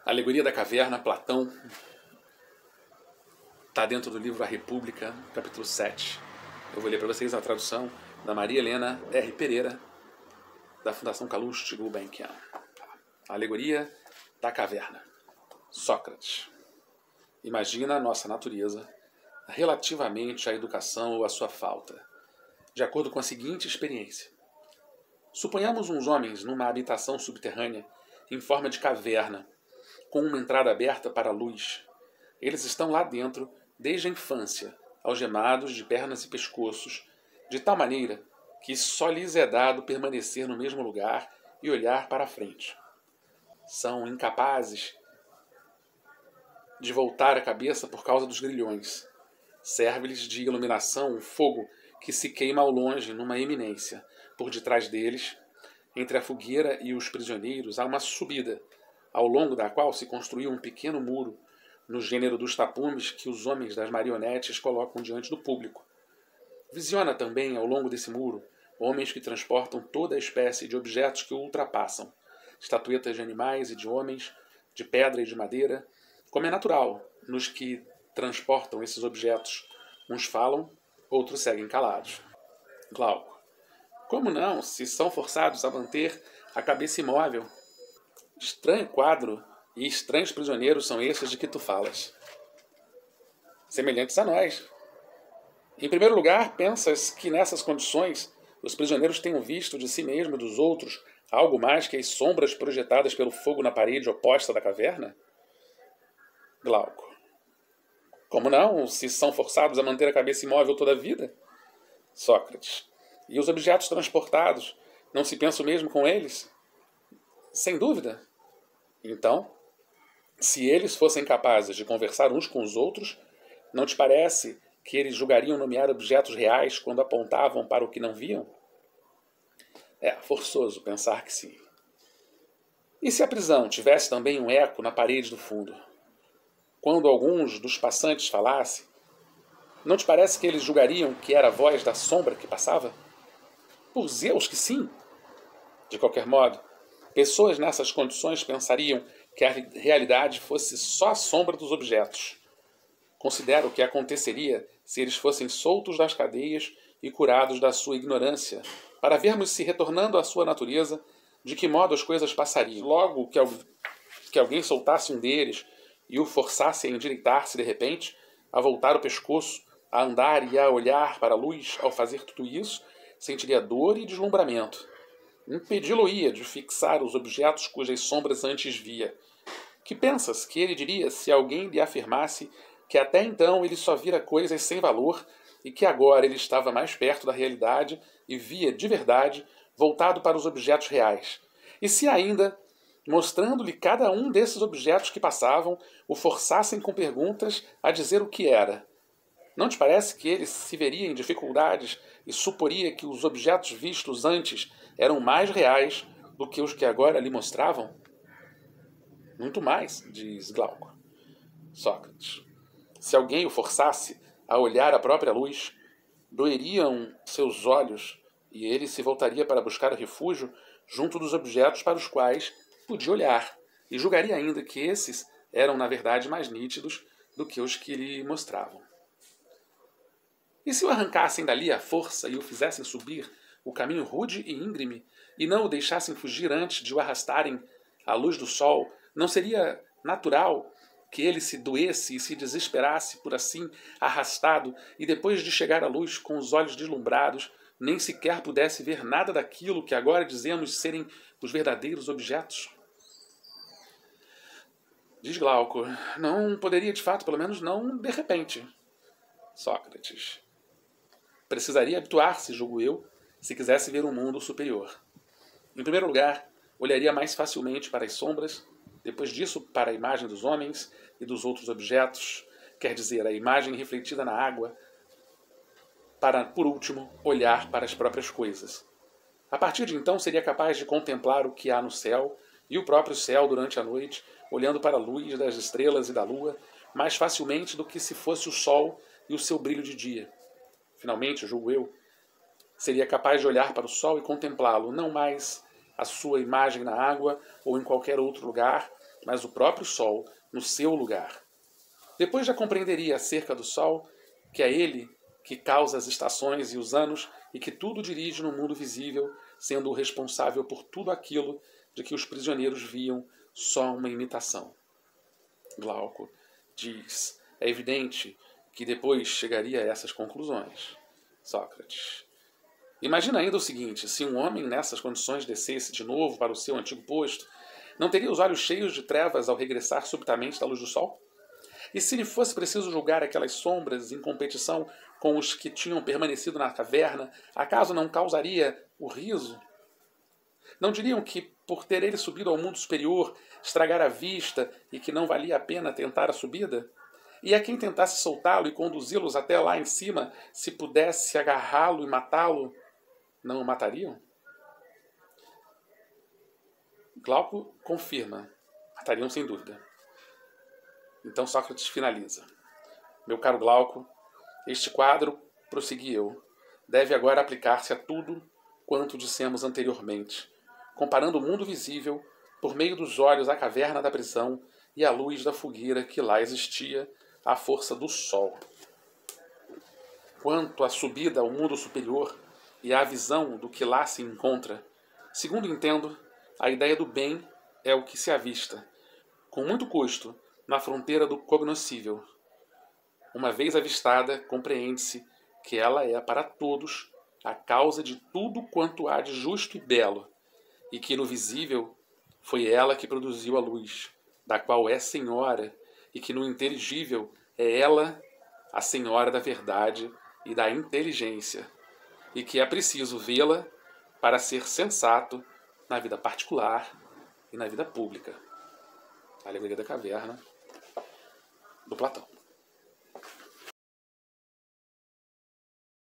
A alegoria da caverna, Platão, está dentro do livro A República, capítulo 7. Eu vou ler para vocês a tradução da Maria Helena R. Pereira, da Fundação Calouste Gulbenkian. A alegoria da caverna. Sócrates. Imagina a nossa natureza relativamente à educação ou à sua falta, de acordo com a seguinte experiência. Suponhamos uns homens numa habitação subterrânea em forma de caverna, com uma entrada aberta para a luz. Eles estão lá dentro desde a infância, algemados de pernas e pescoços, de tal maneira que só lhes é dado permanecer no mesmo lugar e olhar para a frente. São incapazes de voltar a cabeça por causa dos grilhões. Serve-lhes de iluminação um fogo que se queima ao longe numa eminência. Por detrás deles, entre a fogueira e os prisioneiros, há uma subida, ao longo da qual se construiu um pequeno muro, no gênero dos tapumes que os homens das marionetes colocam diante do público. Visiona também, ao longo desse muro, homens que transportam toda a espécie de objetos que o ultrapassam, estatuetas de animais e de homens, de pedra e de madeira, como é natural nos que transportam esses objetos. Uns falam, outros seguem calados. Glauco. Como não, se são forçados a manter a cabeça imóvel? Estranho quadro e estranhos prisioneiros são esses de que tu falas. Semelhantes a nós. Em primeiro lugar, pensas que nessas condições os prisioneiros tenham visto de si mesmo e dos outros algo mais que as sombras projetadas pelo fogo na parede oposta da caverna? Glauco. Como não, se são forçados a manter a cabeça imóvel toda a vida? Sócrates. E os objetos transportados, não se pensa o mesmo com eles? Sem dúvida. Então, se eles fossem capazes de conversar uns com os outros, não te parece que eles julgariam nomear objetos reais quando apontavam para o que não viam? É forçoso pensar que sim. E se a prisão tivesse também um eco na parede do fundo? Quando alguns dos passantes falassem, não te parece que eles julgariam que era a voz da sombra que passava? Por Zeus que sim! De qualquer modo, pessoas nessas condições pensariam que a realidade fosse só a sombra dos objetos. Considero o que aconteceria se eles fossem soltos das cadeias e curados da sua ignorância, para vermos se, retornando à sua natureza, de que modo as coisas passariam. Logo que alguém soltasse um deles e o forçasse a endireitar-se de repente, a voltar o pescoço, a andar e a olhar para a luz, ao fazer tudo isso, sentiria dor e deslumbramento. Impedi-lo-ia de fixar os objetos cujas sombras antes via. Que pensas que ele diria se alguém lhe afirmasse que até então ele só vira coisas sem valor e que agora ele estava mais perto da realidade e via de verdade, voltado para os objetos reais? E se ainda, mostrando-lhe cada um desses objetos que passavam, o forçassem com perguntas a dizer o que era? Não te parece que ele se veria em dificuldades e suporia que os objetos vistos antes eram mais reais do que os que agora lhe mostravam? Muito mais, diz Glauco. Sócrates. Se alguém o forçasse a olhar a própria luz, doeriam seus olhos e ele se voltaria para buscar refúgio junto dos objetos para os quais podia olhar, e julgaria ainda que esses eram, na verdade, mais nítidos do que os que lhe mostravam. E se o arrancassem dali à força e o fizessem subir o caminho rude e íngreme, e não o deixassem fugir antes de o arrastarem à luz do sol, não seria natural que ele se doesse e se desesperasse por assim arrastado, e depois de chegar à luz com os olhos deslumbrados, nem sequer pudesse ver nada daquilo que agora dizemos serem os verdadeiros objetos? Diz Glauco. Não poderia de fato, pelo menos não de repente. Sócrates. Precisaria habituar-se, julgo eu, se quisesse ver um mundo superior. Em primeiro lugar, olharia mais facilmente para as sombras, depois disso para a imagem dos homens e dos outros objetos, quer dizer, a imagem refletida na água, para, por último, olhar para as próprias coisas. A partir de então seria capaz de contemplar o que há no céu e o próprio céu durante a noite, olhando para a luz das estrelas e da lua, mais facilmente do que se fosse o sol e o seu brilho de dia. Finalmente, julgo eu, seria capaz de olhar para o sol e contemplá-lo, não mais a sua imagem na água ou em qualquer outro lugar, mas o próprio Sol no seu lugar. Depois já compreenderia acerca do Sol que é ele que causa as estações e os anos e que tudo dirige no mundo visível, sendo o responsável por tudo aquilo de que os prisioneiros viam só uma imitação. Glauco diz: é evidente que depois chegaria a essas conclusões. Sócrates: imagina ainda o seguinte: se um homem nessas condições descesse de novo para o seu antigo posto, não teria os olhos cheios de trevas ao regressar subitamente da luz do sol? E se lhe fosse preciso julgar aquelas sombras em competição com os que tinham permanecido na caverna, acaso não causaria o riso? Não diriam que, por ter ele subido ao mundo superior, estragara a vista e que não valia a pena tentar a subida? E a quem tentasse soltá-lo e conduzi-los até lá em cima, se pudesse agarrá-lo e matá-lo, não o matariam? Glauco confirma: matariam sem dúvida. Então Sócrates finaliza: meu caro Glauco, este quadro, prossegui eu, deve agora aplicar-se a tudo quanto dissemos anteriormente, comparando o mundo visível por meio dos olhos à caverna da prisão e à luz da fogueira que lá existia à força do sol. Quanto à subida ao mundo superior e à visão do que lá se encontra, segundo entendo, a ideia do bem é o que se avista, com muito custo, na fronteira do cognoscível. Uma vez avistada, compreende-se que ela é para todos a causa de tudo quanto há de justo e belo, e que no visível foi ela que produziu a luz, da qual é senhora, e que no inteligível é ela a senhora da verdade e da inteligência, e que é preciso vê-la para ser sensato na vida particular e na vida pública. A Alegoria da Caverna, do Platão.